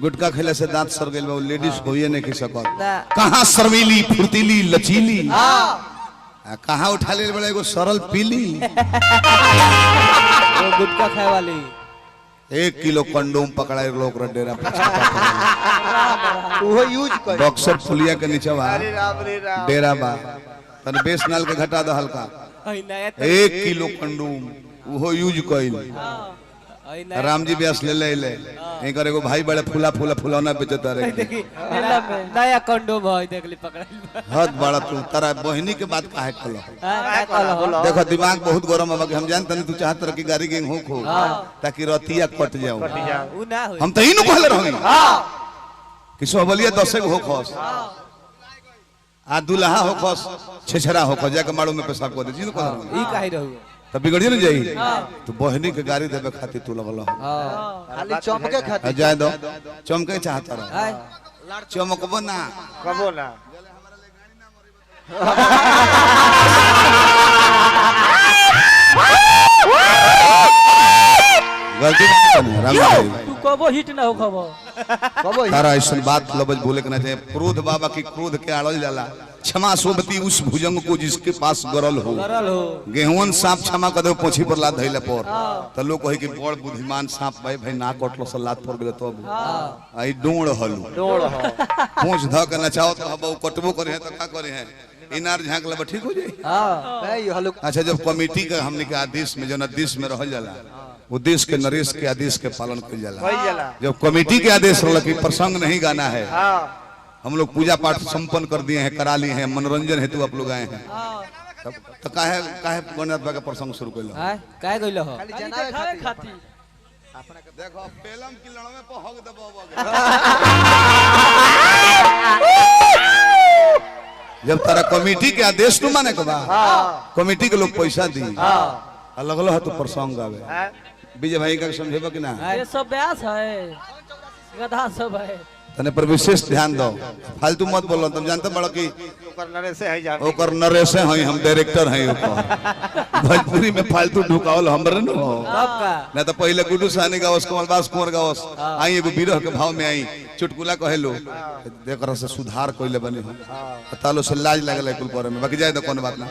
गुटका खेले से दांत सर गए लेडीज को ये नहीं खी सकत कहाँ सरवीली फुर्तीली लचीली कहाँ उठा ले बड़े एगो सरल पीली गुटका खाए वाली 1 किलो कंडोम पकड़ा लोग डेरा वो यूज कर बॉक्सर फुलिया के नीचे बा अरे राम रे राम डेरा बा तन बेस नाल के घटा दो हल्का 1 किलो कंडोम वो यूज कइल राम जी व्यास ले ले एक करे को भाई बड़े फूला फूला फुलौना बेचता रहे नया कंडोम है देख ली पकड़ बहुत बड़ा तू तारा बहनी के बात काहे कलो देखो दिमाग बहुत गरम है हम जानते नहीं तू चाहत रह की गाड़ी गेंग हो खो ताकि रतिया कट जाओ उ ना होई हम तो ही नु कहले रही कि सोहबलिया 10 हो खस आ दुल्हा हो खस छेछरा हो खस जाके माड़ू में पेशाब कर दे जी कह ई काहे रहू तब बिगड़ न जाई तो बहनी के गाड़ी देवे खातिर तू लगल खाली चमके खातिर जाए दो चमके चाहता रह चमकबो ना कबो ना गलती राम जी तू कबो हिट ना हो खबो कबो तारा ऐसा बात लबज बोले के ना चाहिए क्रोध बाबा की क्रोध के आड़ल जाला क्षमा सोबती उस भुजंग को जिसके पास गरल हो गेहूं सांप क्षमा कर दे पोछी पर लात धइले पर त लोग कहे कि बड़ बुद्धिमान सांप भाई भाई ना कटलो से लात पर गेले तब आई डोड़ हलू डोड़ हो पूंछ ध के नचाओ तो हबो कटबो करे है त का करे है इनार झांक ले ठीक हो जाई नहीं हलुक अच्छा जब कमेटी का हमने के आदेश में जो आदेश में रहल जाला वो देश के नरेश के आदेश के पालन कइल जाला जब कमेटी के आदेश रहल कि प्रसंग नहीं गाना है हम लोग पूजा पाठ संपन्न कर दिए हैं करा लिए हैं मनोरंजन हेतु आप लोग आए हैं तो काहे काहे गणनाथ का प्रसंग शुरू कइलो काहे गइलो हो खाली जनावे खातिर देखो पेलम की लड़वे पे हक दबाव जब तारा कमेटी के आदेश न माने के बा कमेटी के लोग पैसा दी अलग अलग है तो प्रसंग गावे विजय भाई का समझेबा कि ना ये सब ब्यास है गधा सब है तने पर विशेष ध्यान दो फालतू मत बोलो तुम जानते बड़ो कि ओकर नरेश है जान ओकर नरेश हैं हम डायरेक्टर हैं ओकर भोजपुरी में फालतू ढुकावल हमरे न हो सब का ना तो पहले गुड्डू साहनी गावस कमलबास कुंवर गावस आई एगो विरह के भाव में आई चुटकुला कहेलो देखरा से सुधार कइले बने हो तालो से लाज लागल कुल करे में बाकी जाए तो कोनो बात ना